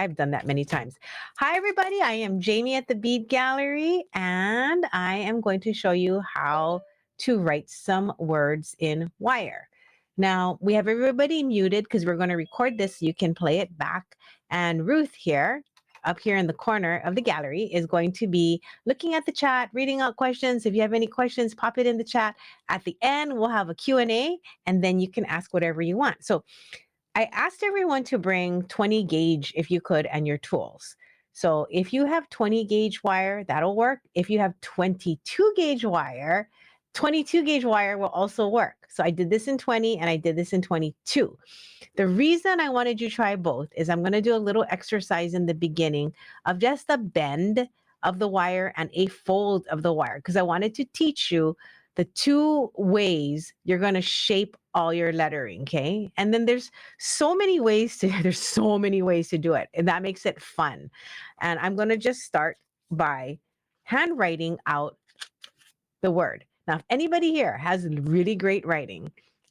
I've done that many times. Hi, everybody. I am Jamie at the Bead Gallery, and I am going to show you how to write some words in wire. Now, we have everybody muted because we're going to record this so you can play it back. And Ruth here, up here in the corner of the gallery, is going to be looking at the chat, reading out questions. If you have any questions, pop it in the chat. At the end, we'll have a Q&A, and then you can ask whatever you want. So I asked everyone to bring 20 gauge if you could and your tools. So if you have 20 gauge wire, that'll work. If you have 22 gauge wire, 22 gauge wire will also work. So I did this in 20 and I did this in 22. The reason I wanted you to try both is I'm going to do a little exercise in the beginning of just a bend of the wire and a fold of the wire because I wanted to teach you the two ways you're going to shape all your lettering, okay? And then there's so many ways to there's so many ways to do it, and that makes it fun. And I'm going to just start by handwriting out the word. Now, if anybody here has really great writing,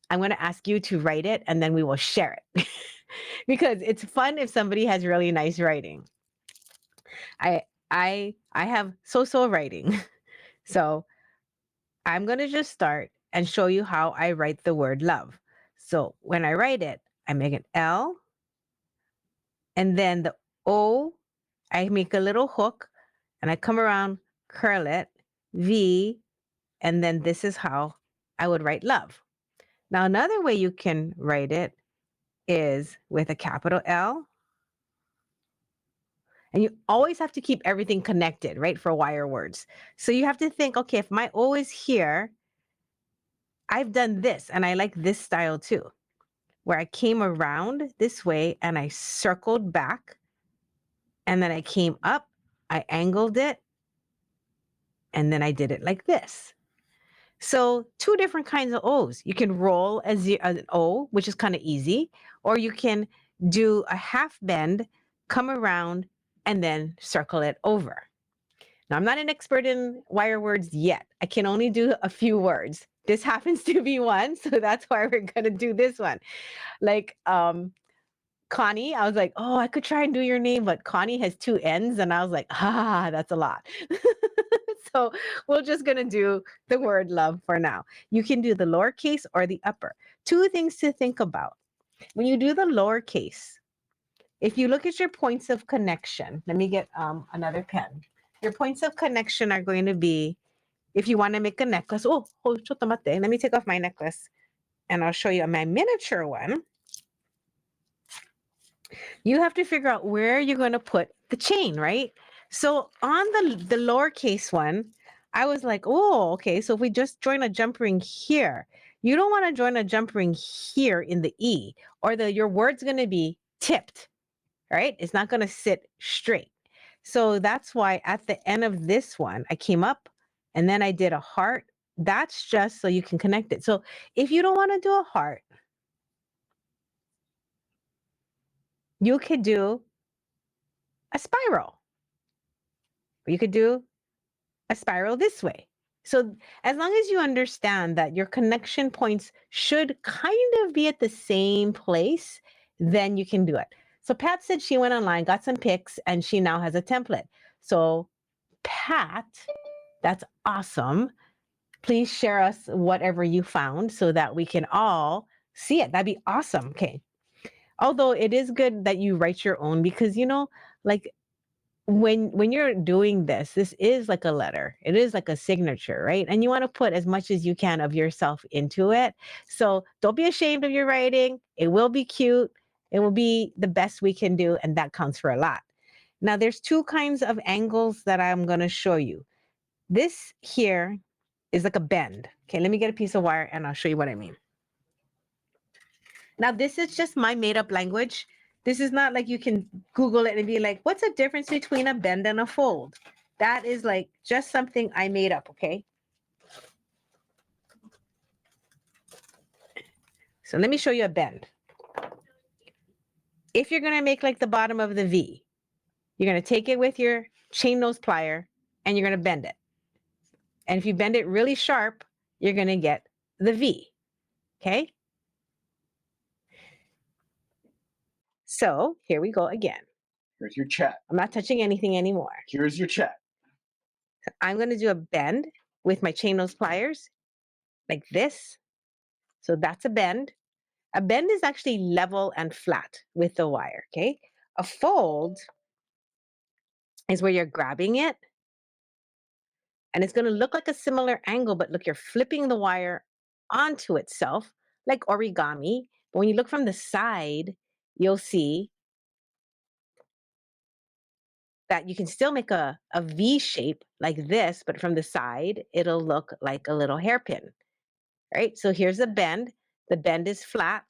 I'm going to ask you to write it and then we will share it. Because it's fun if somebody has really nice writing. I have so-so writing. So I'm going to just start and show you how I write the word love. So when I write it, I make an L, and then the O, I make a little hook, and I come around, curl it, V, and then this is how I would write love. Now, another way you can write it is with a capital L, and you always have to keep everything connected, right, for wire words. So you have to think, okay, if my O is here, I've done this, and I like this style too, where I came around this way and I circled back, and then I came up, I angled it, and then I did it like this. So two different kinds of O's. You can roll as an O, which is kind of easy, or you can do a half bend, come around, and then circle it over. Now, I'm not an expert in wire words yet. I can only do a few words. This happens to be one, so that's why we're going to do this one. Like Connie, I was like, oh, I could try and do your name, but Connie has two N's, and I was like, that's a lot. So we're just going to do the word love for now. You can do the lowercase or the upper. Two things to think about. When you do the lowercase, if you look at your points of connection, let me get another pen. Your points of connection are going to be, if you want to make a necklace, let me take off my necklace and I'll show you my miniature one. You have to figure out where you're going to put the chain, right? So on the lowercase one, I was like, oh, okay. So if we just join a jump ring here, you don't want to join a jump ring here in the E, or your word's going to be tipped, right? It's not going to sit straight. So that's why at the end of this one, I came up and then I did a heart. That's just so you can connect it. So if you don't want to do a heart, you could do a spiral. You could do a spiral this way. So as long as you understand that your connection points should kind of be at the same place, then you can do it. So Pat said she went online, got some pics, and she now has a template. So Pat, that's awesome. Please share us whatever you found so that we can all see it. That'd be awesome. Okay. Although it is good that you write your own because, like when you're doing this is like a letter. It is like a signature, right? And you want to put as much as you can of yourself into it. So don't be ashamed of your writing. It will be cute. It will be the best we can do, and that counts for a lot. Now, there's two kinds of angles that I'm going to show you. This here is like a bend. Okay, let me get a piece of wire and I'll show you what I mean. Now, this is just my made up language. This is not like you can Google it and be like, what's the difference between a bend and a fold? That is like just something I made up, okay? So let me show you a bend. If you're gonna make like the bottom of the V, you're gonna take it with your chain nose plier and you're gonna bend it. And if you bend it really sharp, you're gonna get the V, okay? So here we go again. Here's your chat. I'm not touching anything anymore. Here's your chat. I'm going to do a bend with my chain nose pliers like this. So that's a bend. A bend is actually level and flat with the wire, okay? A fold is where you're grabbing it and it's going to look like a similar angle, but look, you're flipping the wire onto itself like origami. But when you look from the side, you'll see that you can still make a V shape like this, but from the side, it'll look like a little hairpin, right? So here's a bend. The bend is flat.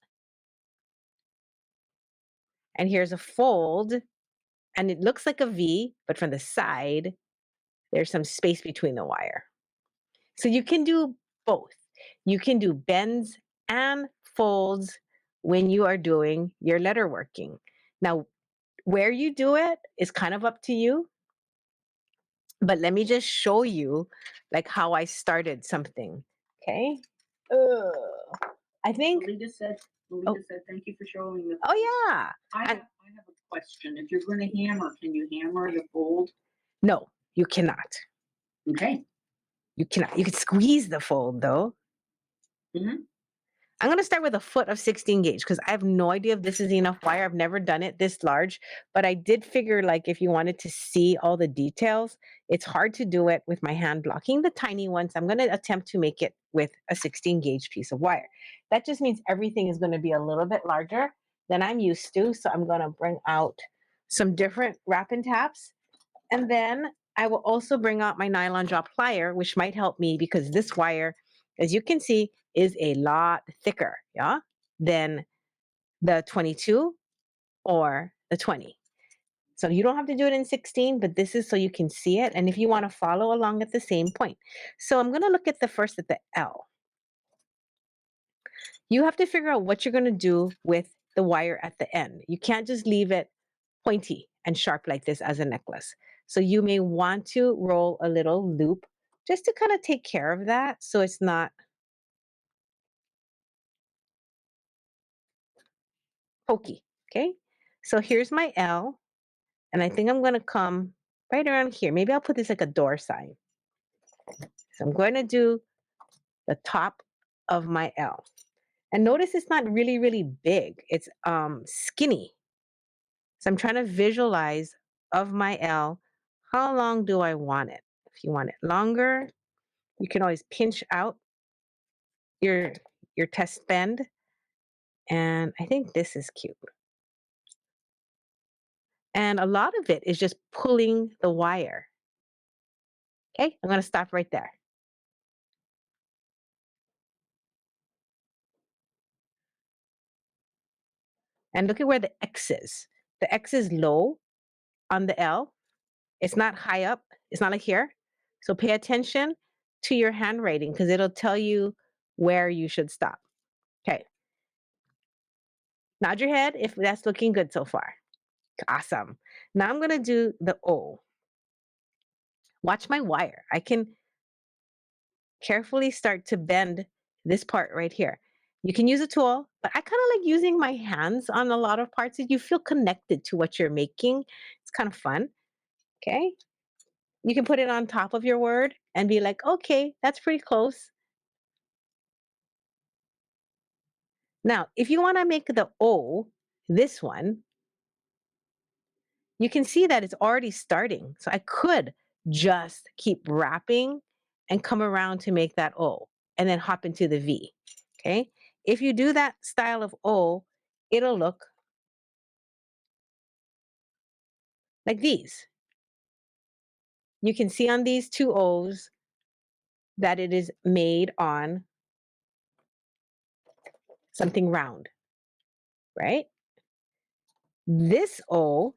And here's a fold. And it looks like a V, but from the side, there's some space between the wire. So you can do both. You can do bends and folds when you are doing your letter working. Now, where you do it is kind of up to you, but let me just show you like how I started something. Okay. I think. Lolita said, Oh, thank you for showing the. oh yeah. I have a question. If you're going to hammer, can you hammer the fold? No, you cannot. Okay. You cannot. You can squeeze the fold though. Hmm. I'm going to start with a foot of 16 gauge because I have no idea if this is enough wire. I've never done it this large, but I did figure like if you wanted to see all the details, it's hard to do it with my hand blocking the tiny ones. I'm going to attempt to make it with a 16 gauge piece of wire. That just means everything is going to be a little bit larger than I'm used to. So I'm going to bring out some different wrap and taps. And then I will also bring out my nylon jaw plier, which might help me because this wire, as you can see, is a lot thicker, yeah, than the 22 or the 20. So you don't have to do it in 16, but this is so you can see it. And if you want to follow along at the same point. So I'm going to look at the first at the L. You have to figure out what you're going to do with the wire at the end. You can't just leave it pointy and sharp like this as a necklace. So you may want to roll a little loop just to kind of take care of that so it's not pokey, okay? So here's my L, and I think I'm gonna come right around here. Maybe I'll put this like a door sign. So I'm going to do the top of my L. And notice it's not really, really big. It's skinny. So I'm trying to visualize of my L, how long do I want it? If you want it longer, you can always pinch out your your test bend. And I think this is cute. And a lot of it is just pulling the wire. Okay, I'm going to stop right there. And look at where the X is. The X is low on the L. It's not high up. It's not like here. So pay attention to your handwriting because it'll tell you where you should stop. Okay. Nod your head if that's looking good so far. Awesome. Now I'm going to do the O. Watch my wire. I can carefully start to bend this part right here. You can use a tool, but I kind of like using my hands on a lot of parts. You feel connected to what you're making. It's kind of fun. Okay. You can put it on top of your word and be like, okay, that's pretty close. Now, if you want to make the O, this one, you can see that it's already starting. So I could just keep wrapping and come around to make that O and then hop into the V. Okay. If you do that style of O, it'll look like these. You can see on these two O's that it is made on something round, right? This O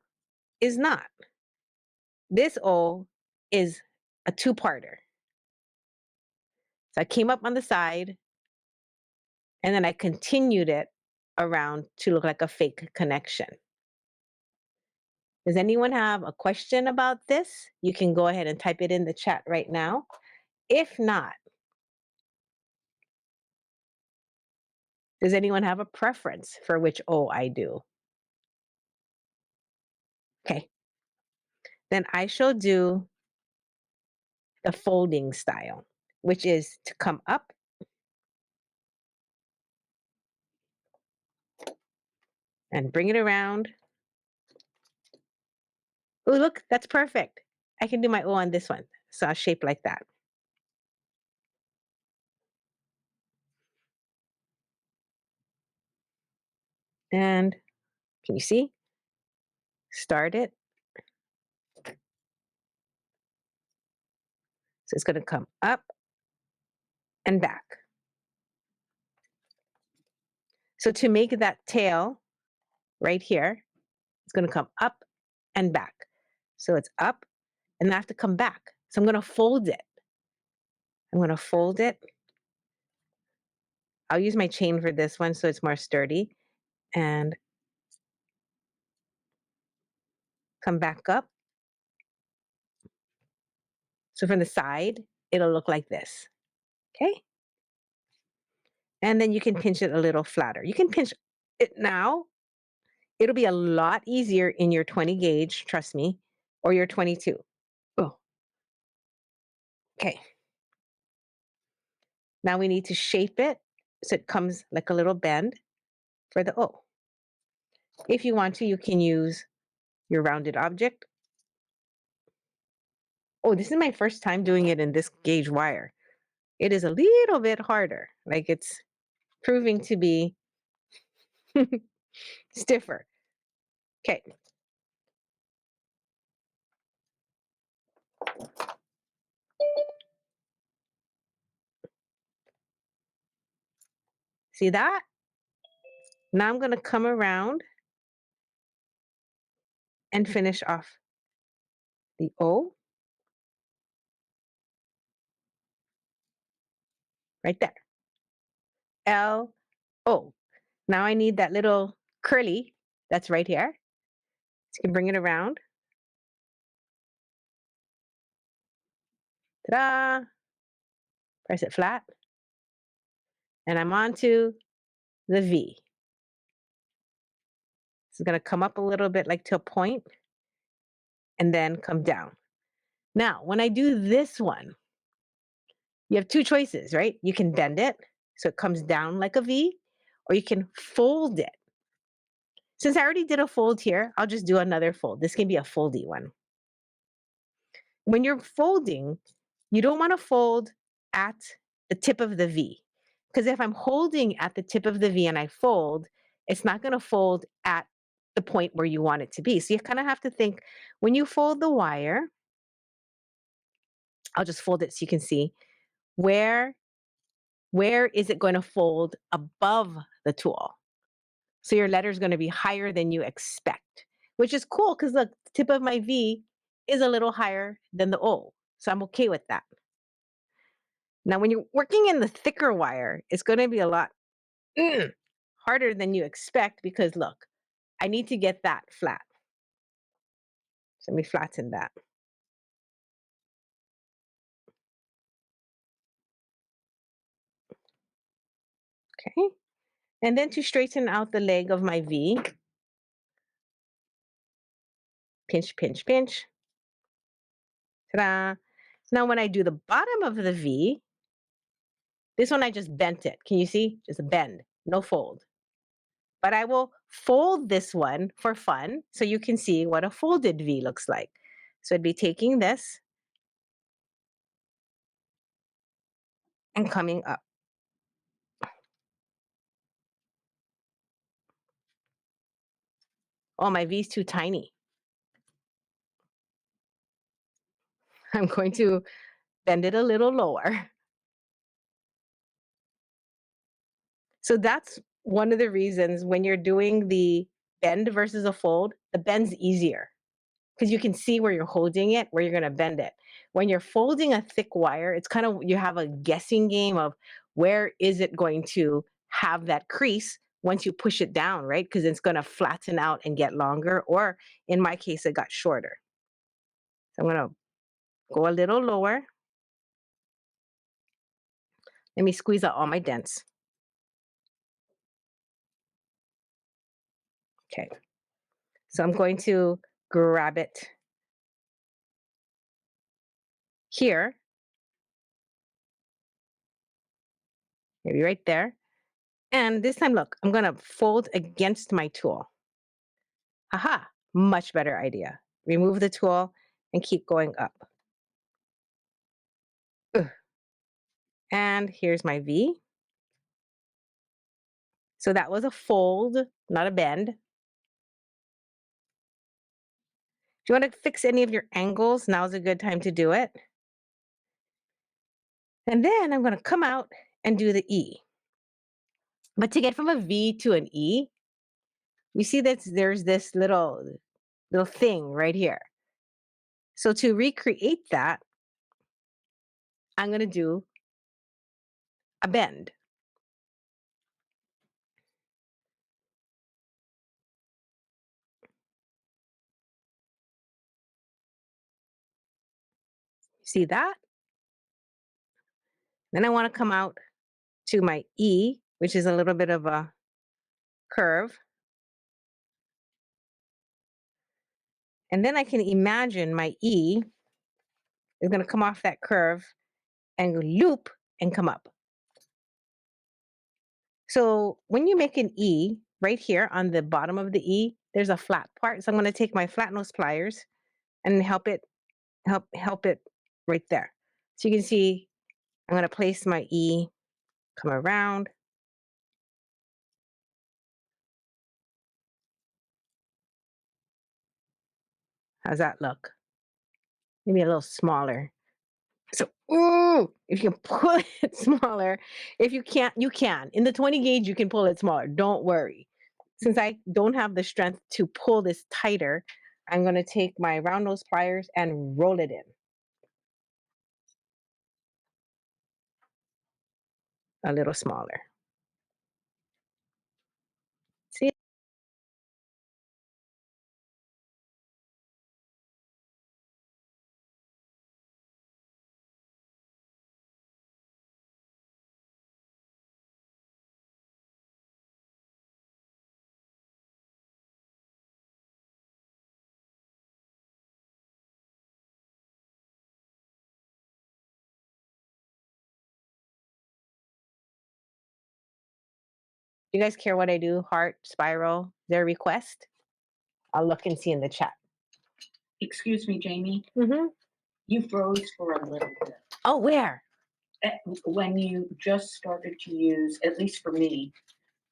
is not. This O is a two-parter. So I came up on the side and then I continued it around to look like a fake connection. Does anyone have a question about this? You can go ahead and type it in the chat right now. If not, does anyone have a preference for which O I do? Okay, Then I shall do the folding style, which is to come up and bring it around. Oh, look, that's perfect. I can do my O on this one. So I'll shape like that. And can you see? Start it. So it's going to come up and back. So to make that tail right here, it's going to come up and back. So it's up and I have to come back. So I'm going to fold it. I'm going to fold it. I'll use my chain for this one so it's more sturdy. And come back up. So from the side, it'll look like this. Okay? And then you can pinch it a little flatter. You can pinch it now. It'll be a lot easier in your 20 gauge, trust me, or your 22. Oh, okay. Now we need to shape it so it comes like a little bend for the O. If you want to, you can use your rounded object. Oh, this is my first time doing it in this gauge wire. It is a little bit harder. Like it's proving to be stiffer. Okay. See that? Now I'm going to come around and finish off the O right there. L, O. Now I need that little curly that's right here. So you can bring it around. Ta-da! Press it flat. And I'm on to the V. It's going to come up a little bit like to a point and then come down. Now, when I do this one, you have two choices, right? You can bend it so it comes down like a V, or you can fold it. Since I already did a fold here, I'll just do another fold. This can be a foldy one. When you're folding, you don't want to fold at the tip of the V. Because if I'm holding at the tip of the V and I fold, it's not going to fold at the point where you want it to be. So you kind of have to think when you fold the wire, I'll just fold it so you can see where is it going to fold above the tool. So your letter is going to be higher than you expect, which is cool because the tip of my V is a little higher than the O. So I'm okay with that. Now, when you're working in the thicker wire, it's going to be a lot harder than you expect because look, I need to get that flat. So let me flatten that. Okay. And then to straighten out the leg of my V, pinch, pinch, pinch. Ta-da. Now, when I do the bottom of the V, this one I just bent it. Can you see? Just a bend, no fold. But I will fold this one for fun so you can see what a folded V looks like. So I'd be taking this and coming up. Oh, my V is too tiny. I'm going to bend it a little lower. So that's one of the reasons when you're doing the bend versus a fold, the bend's easier because you can see where you're holding it, where you're going to bend it. When you're folding a thick wire, it's kind of, you have a guessing game of where is it going to have that crease once you push it down, right? Because it's going to flatten out and get longer, or in my case, it got shorter. So I'm going to go a little lower. Let me squeeze out all my dents. Okay. So I'm going to grab it here, maybe right there. And this time, look, I'm going to fold against my tool. Aha, much better idea. Remove the tool and keep going up. Ugh. And here's my V. So that was a fold, not a bend. If you want to fix any of your angles, now's a good time to do it. And then I'm going to come out and do the E. But to get from a V to an E, you see that there's this little thing right here. So to recreate that, I'm going to do a bend. See that? Then I want to come out to my E, which is a little bit of a curve. And then I can imagine my E is going to come off that curve and loop and come up. So when you make an E, right here on the bottom of the E, there's a flat part. So I'm going to take my flat nose pliers and help it right there. So you can see I'm going to place my E, come around. How's that look? Maybe a little smaller. So, ooh, if you can pull it smaller, if you can't, you can. In the 20 gauge, you can pull it smaller. Don't worry. Since I don't have the strength to pull this tighter, I'm going to take my round nose pliers and roll it in a little smaller. See? You guys care what I do? Heart, spiral, their request? I'll look and see in the chat. Excuse me, Jamie, Mm-hmm. you froze for a little bit. Oh, where? When you just started to use, at least for me,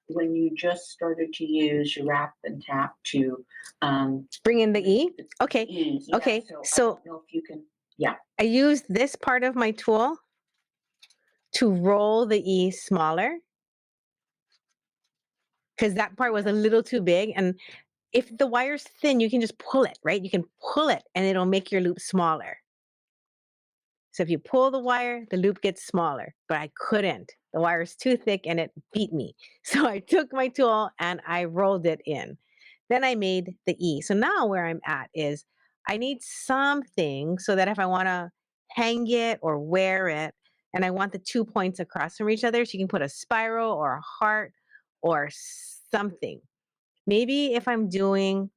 when you just started to use your wrap and tap to Bring in the E? Okay. E, yeah, Okay. so I So don't know if you can, yeah. I use this part of my tool to roll the E smaller because that part was a little too big. And if the wire's thin, you can just pull it, right? You can pull it and it'll make your loop smaller. So if you pull the wire, the loop gets smaller, but I couldn't. The wire's too thick and it beat me. So I took my tool and I rolled it in. Then I made the E. So now where I'm at is I need something so that if I want to hang it or wear it, and I want the 2 points across from each other, so you can put a spiral or a heart or something. Maybe if I'm doing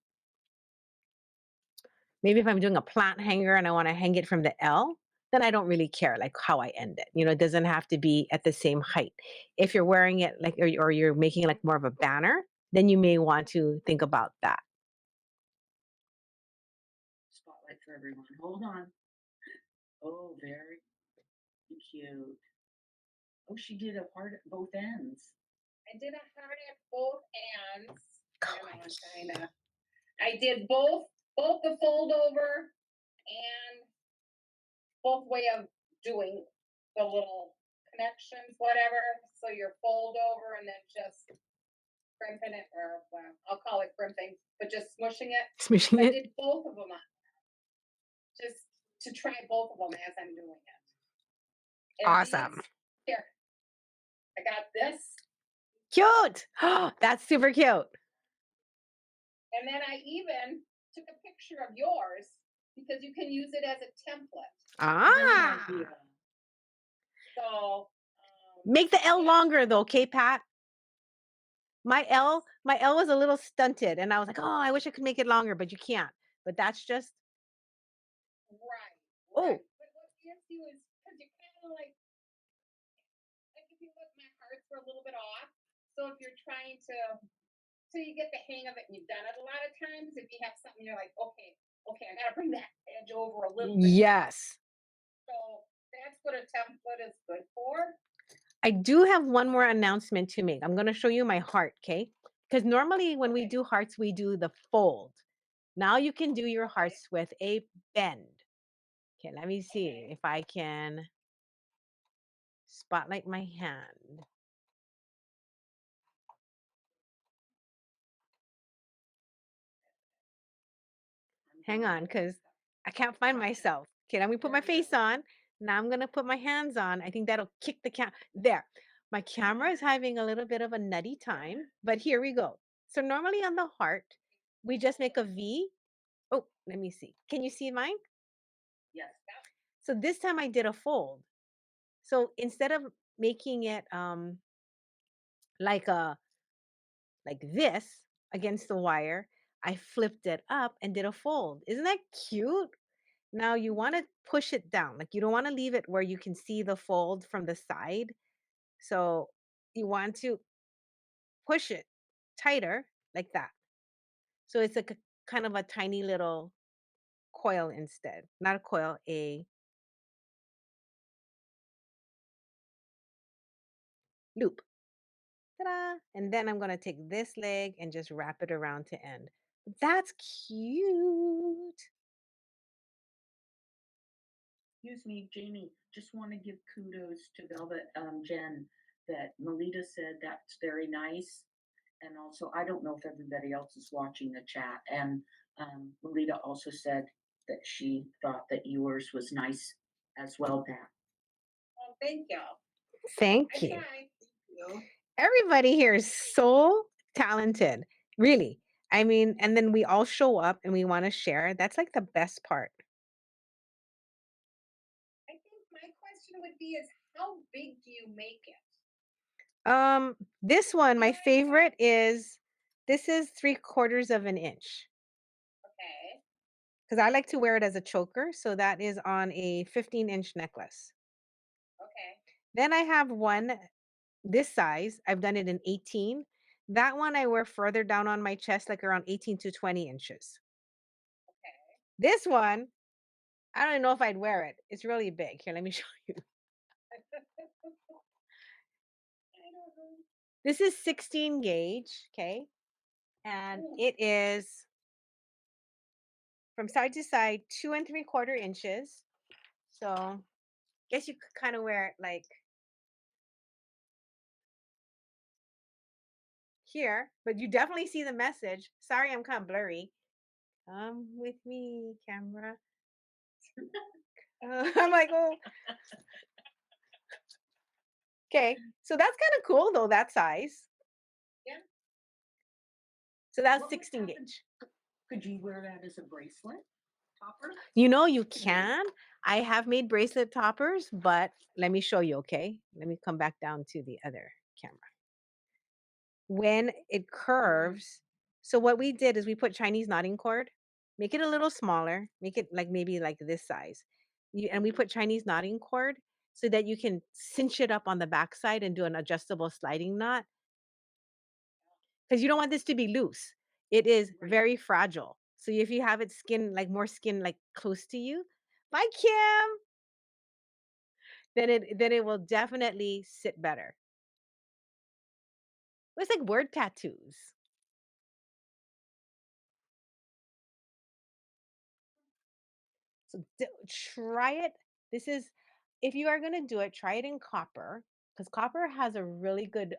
Maybe if I'm doing a plant hanger and I want to hang it from the L, then I don't really care like how I end it. It doesn't have to be at the same height. If you're wearing it like or you're making like more of a banner, then you may want to think about that. Spotlight for everyone. Hold on. Oh, very cute. Oh, she did a heart at both ends. I did a heart at both ends. Kinda. I did both the fold over and both way of doing the little connections, whatever. So you're fold over and then just crimping it, or well, I'll call it crimping, but just smushing it. Smishing I it. did both of them on, just to try both of them as I'm doing it. And Awesome. here, I got this, Cute. That's super cute. and then I even took a picture of yours because you can use it as a template. Ah. So Make the L longer though, okay, Pat? My L was a little stunted, and I was like, oh, I wish I could make it longer, but you can't. But that's just right. Oh. Right. But what's you is because you kind of like if you look, my hearts were a little bit off. So if you're trying to, so you get the hang of it and you've done it a lot of times. If you have something, you're like, okay, I gotta bring that edge over a little bit. Yes. So that's what a template is good for. I do have one more announcement to make. I'm going to show you my heart, okay? Because normally when we do hearts, we do the fold. Now you can do your hearts with a bend. Okay, let me see if I can spotlight my hand. Hang on, because I can't find myself. Okay, let me put my face on. Now I'm going to put my hands on. I think that'll kick the camera. There. My camera is having a little bit of a nutty time, but here we go. So normally on the heart, we just make a V. Oh, let me see. Can you see mine? Yes. So this time I did a fold. So instead of making it like a like this against the wire, I flipped it up and did a fold. Isn't that cute? Now you want to push it down. Like you don't want to leave it where you can see the fold from the side. So you want to push it tighter like that. So it's like a kind of a tiny little coil instead. Not a coil, a loop. Ta-da! And then I'm going to take this leg and just wrap it around to end. That's cute. Excuse me, Jamie, just want to give kudos to Velvet Jen that Melita said that's very nice. And also, I don't know if everybody else is watching the chat. And Melita also said that she thought that yours was nice as well, Pat. Oh, thank y'all. Thank I you. try. Thank you. Everybody here is so talented. Really. I mean, and then we all show up and we want to share. That's like the best part. I think my question would be is how big do you make it? This one, my favorite is this is 3/4 of an inch. Okay. Because I like to wear it as a choker. So that is on a 15-inch necklace. Okay. Then I have one this size. I've done it in 18. That one I wear further down on my chest, like around 18 to 20 inches. Okay. This one, I don't know if I'd wear it. It's really big. Here, let me show you. I don't know. This is 16 gauge, okay? And it is from side to side, 2 3/4 inches. So I guess you could kind of wear it like here, but you definitely see the message. Sorry, I'm kind of blurry. Come with me, camera. I'm like, oh. Okay, so that's kind of cool though, that size. Yeah. So that's What would 16 happen- gauge. Could you wear that as a bracelet topper? You know, you can. I have made bracelet toppers, but let me show you, okay? Let me come back down to the other camera. When it curves, so what we did is we put Chinese knotting cord, make it a little smaller, make it like maybe like this size. And we put Chinese knotting cord so that you can cinch it up on the backside and do an adjustable sliding knot. Because you don't want this to be loose. It is Right. very fragile. So if you have it skin, like more skin like close to you, bye Kim, then it will definitely sit better. It's like word tattoos. So try it. This is if you are going to do it, try it in copper because copper has a really good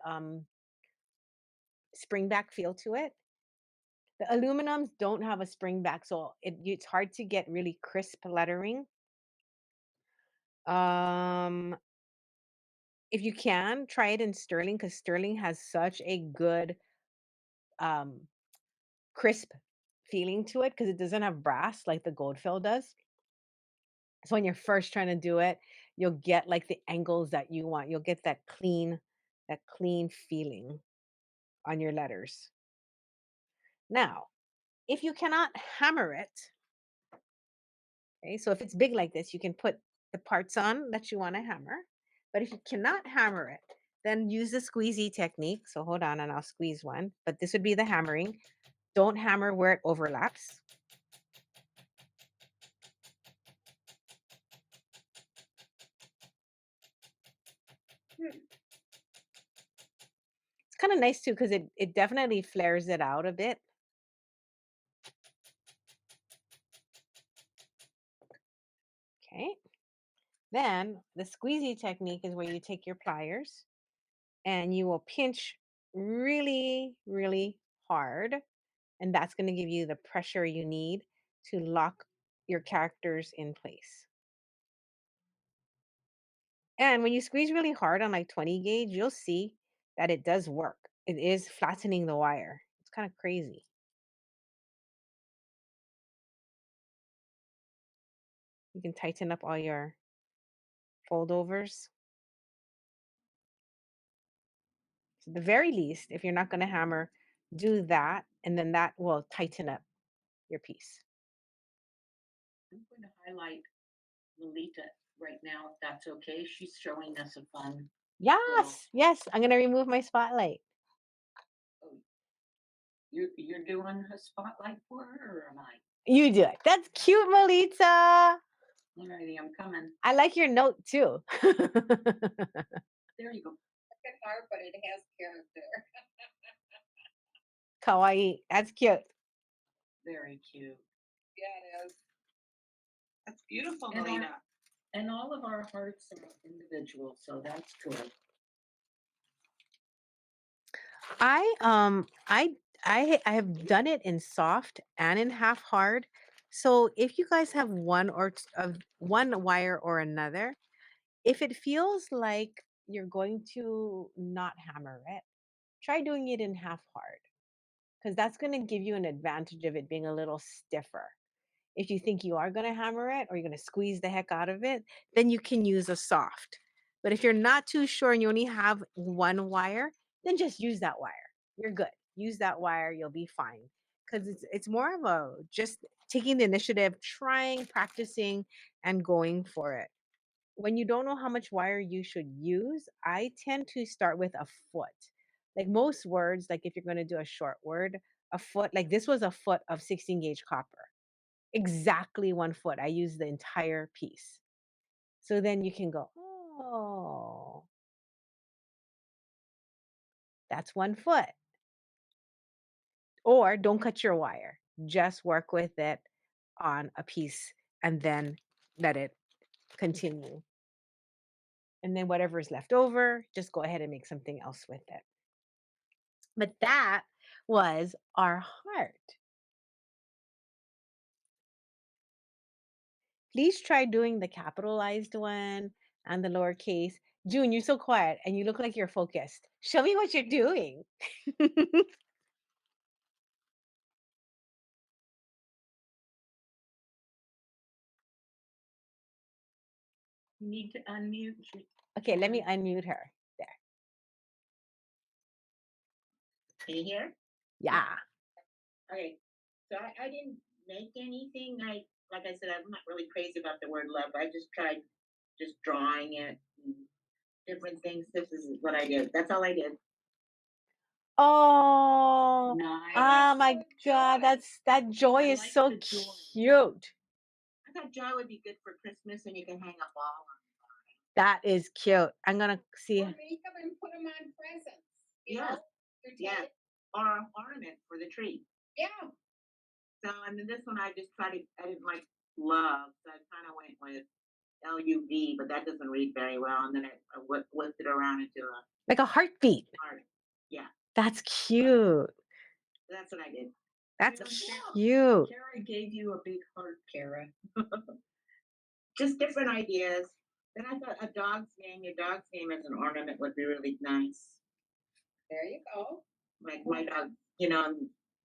spring back feel to it. The aluminums don't have a spring back, so it's hard to get really crisp lettering. Um, if you can, try it in sterling because sterling has such a good um crisp feeling to it because it doesn't have brass like the gold fill does. So when you're first trying to do it, you'll get like the angles that you want. You'll get that clean feeling on your letters. Now, if you cannot hammer it, okay, so if it's big like this, you can put the parts on that you want to hammer. But if you cannot hammer it, then use the squeezy technique. So hold on and I'll squeeze one. But this would be the hammering. Don't hammer where it overlaps. It's kind of nice too because it definitely flares it out a bit. Okay. Then the squeezy technique is where you take your pliers and you will pinch really, really hard. And that's going to give you the pressure you need to lock your characters in place. And when you squeeze really hard on like 20 gauge, you'll see that it does work. It is flattening the wire. It's kind of crazy. You can tighten up all your foldovers. So at the very least, if you're not going to hammer, do that, and then that will tighten up your piece. I'm going to highlight Lolita right now, if that's okay. She's showing us a fun. Yes, yes. I'm going to remove my spotlight. Oh, you're doing a spotlight for her, or am I? You do it. That's cute, Melita. Alrighty, I'm coming. I like your note too. There you go. Look at her, but it has character. Kawaii. That's cute. Very cute. Yeah, it is. That's beautiful, And Melita. And all of our hearts are individual, so that's good. I have done it in soft and in half hard. So if you guys have one of one wire or another, if it feels like you're going to not hammer it, try doing it in half hard because that's going to give you an advantage of it being a little stiffer. If you think you are going to hammer it or you're going to squeeze the heck out of it, then you can use a soft. But if you're not too sure and you only have one wire, then just use that wire. You're good. Use that wire, you'll be fine. Because it's more of a just taking the initiative, trying, practicing, and going for it. When you don't know how much wire you should use, I tend to start with a foot. Like most words, like if you're going to do a short word, a foot, like this was a foot of 16 gauge copper, exactly 1 foot. I use the entire piece. So then you can go, oh, that's 1 foot. Or don't cut your wire. Just work with it on a piece and then let it continue. And then whatever is left over, just go ahead and make something else with it. But that was our heart. Please try doing the capitalized one and the lowercase. June, you're so quiet and you look like you're focused. Show me what you're doing. You need to unmute. Okay, let me unmute her. There. Can you hear? Yeah. Okay. So I didn't make anything. Like I said, I'm not really crazy about the word love. I just tried just drawing it and different things. This is what I did. That's all I did. Oh, Nice. my God, that joy I is like so the joy. cute. I thought joy would be good for Christmas, and you can hang a ball on. That is cute. I'm gonna see. Or make them and put them on presents. You Yes. know? Your Yeah. tape. Or an ornament for the tree. Yeah. So, and then this one I just tried to, I didn't like love, so I kind of went with LUV, but that doesn't read very well. And then I whipped it around into a Like a heartbeat. heart. Yeah, That's cute. that's what I did. That's Yeah. cute. Kara gave you a big heart, Kara. Just different ideas. Then I thought your dog's name as an ornament would be really nice. There you go. Like my dog,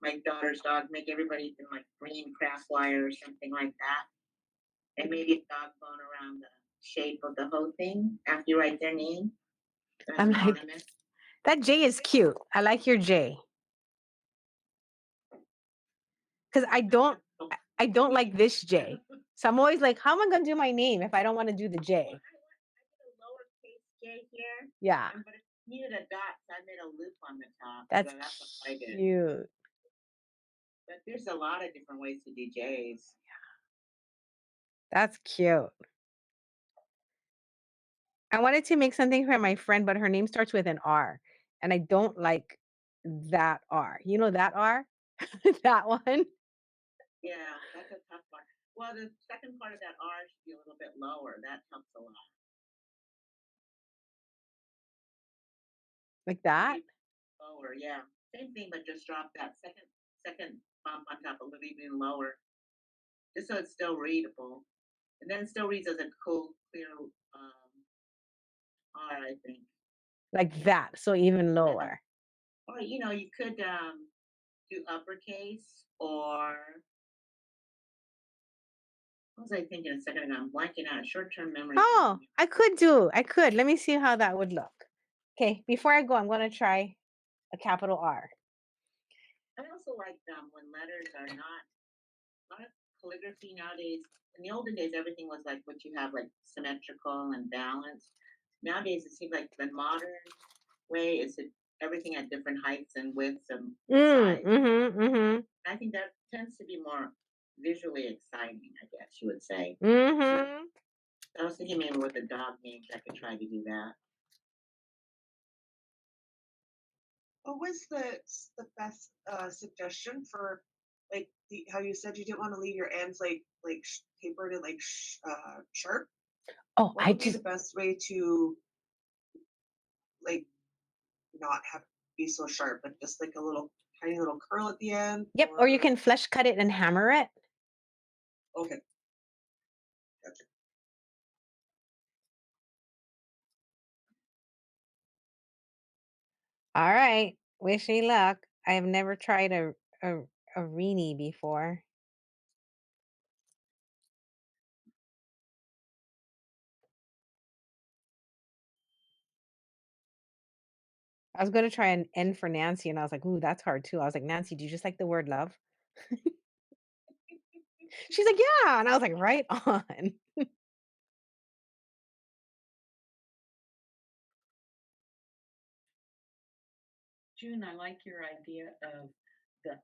my daughter's dog, make everybody in like green craft wire or something like that. And maybe a dog bone around the shape of the whole thing after you write their name. As I'm an like, ornament. that J is cute. I like your J. Because I don't like this J. So I'm always like, how am I going to do my name if I don't want to do the J? I did a lowercase J here, Yeah, but it needed a dot, so I made a loop on the top. that's So that's what I did. cute. But there's a lot of different ways to do J's. That's cute. I wanted to make something for my friend, but her name starts with an R. And I don't like that R. You know that R? That one? Yeah, that's a tough part. Well, the second part of that R should be a little bit lower. That helps a lot. Like that? Lower, yeah. Same thing, but just drop that second bump on top a little even lower, just so it's still readable. And then it still reads as a cool, clear R, I think. Like that. So even Yeah. lower. Or you could do uppercase or what was I thinking a second ago? I'm blanking out. Short-term memory. Oh, I could. Let me see how that would look. Okay, before I go, I'm going to try a capital R. I also like when letters are not a lot of calligraphy nowadays. In the olden days, everything was like what you have, like symmetrical and balanced. Nowadays, it seems like the modern way is that everything at different heights and widths and size. I think that tends to be more visually exciting, I guess you would say. I was thinking maybe with the dog names, I could try to do that. What was the best suggestion for like how you said you didn't want to leave your ends like tapered and like sharp? Oh, What I would be just the best way to like not have it be so sharp, but just like a little tiny little curl at the end? Yep, or you can flush cut it and hammer it. Okay, gotcha. All right. Wish me luck. I have never tried a reenie before. I was gonna try an N for Nancy, and I was like, "Ooh, that's hard too." I was like, "Nancy, do you just like the word love?" She's like, "Yeah," and I was like, "Right on." June, I like your idea of the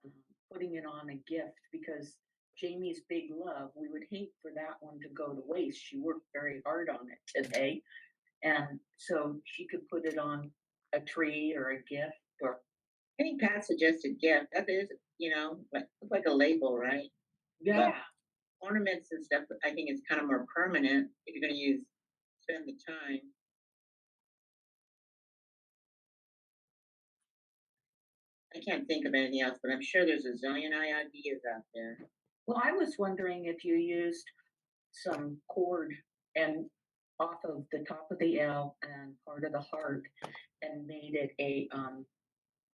putting it on a gift because Jamie's big love, we would hate for that one to go to waste. She worked very hard on it today. And so she could put it on a tree or a gift or I think Pat suggested gift. That is, like a label, right? yeah. Ornaments and stuff, I think it's kind of more permanent if you're going to spend the time. I can't think of anything else, but I'm sure there's a zillion ideas out there. Well, I was wondering if you used some cord and off of the top of the L and part of the heart and made it a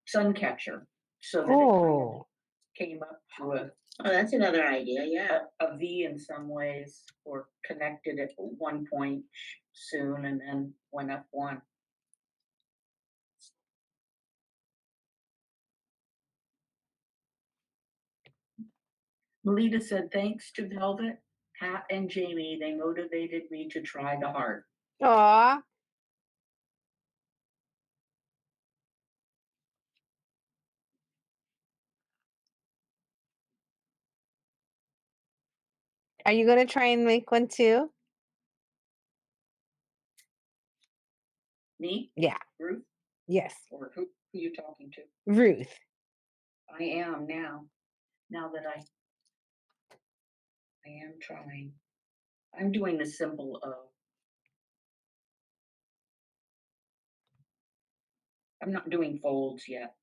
sun catcher so that it kind of Oh, came up to Oh, that's another idea. Yeah. a V in some ways, or connected at one point soon and then went up one. Melita said, thanks to Velvet, Pat, and Jamie, they motivated me to try the heart. aw. Are you gonna try and make one too? Me? Yeah. Ruth? Yes. Or who you talking to? Ruth. I am now. Now that I am trying. I'm doing the simple O. I'm not doing folds yet.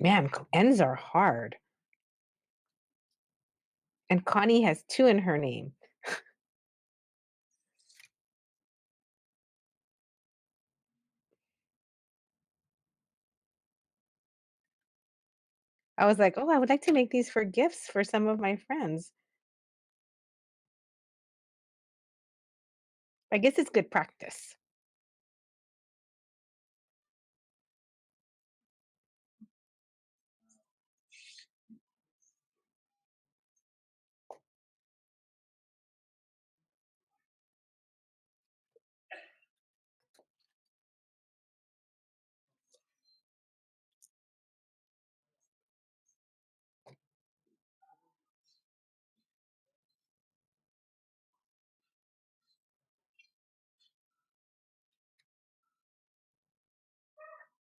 Man, ends are hard. And Connie has 2 in her name. I was like, "Oh, I would like to make these for gifts for some of my friends." I guess it's good practice.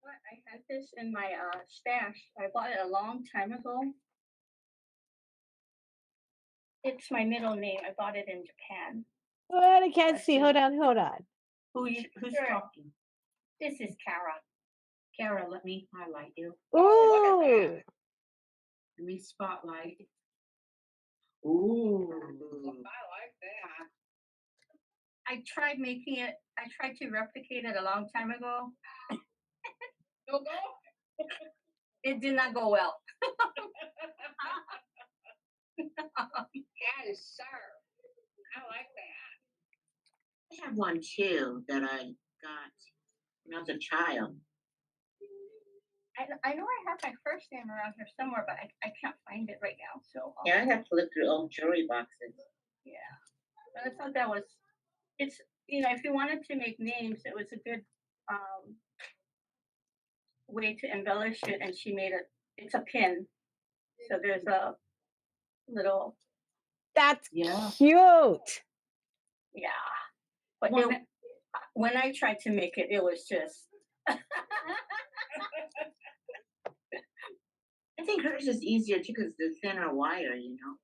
What? I had this in my stash. I bought it a long time ago. It's my middle name. I bought it in Japan. What? I can't Let's see. see. Hold on, hold on. Who's Sure. talking? This is Kara. Kara, let me highlight you. Oh, look at Ooh. Let me spotlight. Ooh. I like that. I tried making it. I tried to replicate it a long time ago. No go. It did not go well. Yes, sir. I like that. I have one too that I got when I was a child. I know I have my first name around here somewhere, but I can't find it right now. So Yeah, I have to look through old jewelry boxes. yeah. But I thought that was. It's if you wanted to make names, it was a good way to embellish it. And she made it. It's a pin, so there's a little That's Yeah. cute. yeah. But Well, when I tried to make it, it was just. I think hers is easier too because the thinner wire, you know.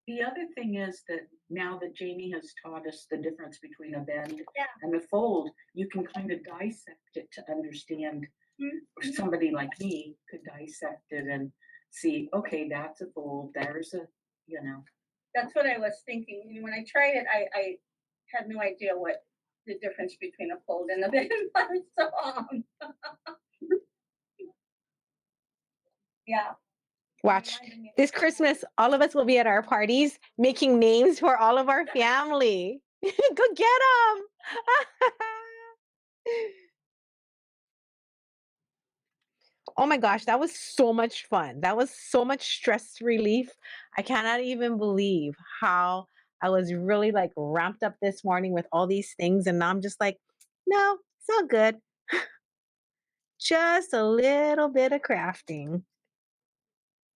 the other thing is that now that Jamie has taught us the difference between a bend Yeah. and a fold, you can kind of dissect it to understand. Somebody like me could dissect it and see, okay, that's a fold, there's a, That's what I was thinking. When I tried it, I had no idea what the difference between a fold and a bend was. So, yeah. Watch. Reminded me of- This Christmas, all of us will be at our parties making names for all of our family. Go get them. Oh my gosh, that was so much fun. That was so much stress relief. I cannot even believe how I was really like ramped up this morning with all these things. And now I'm just like, no, it's all good. Just a little bit of crafting.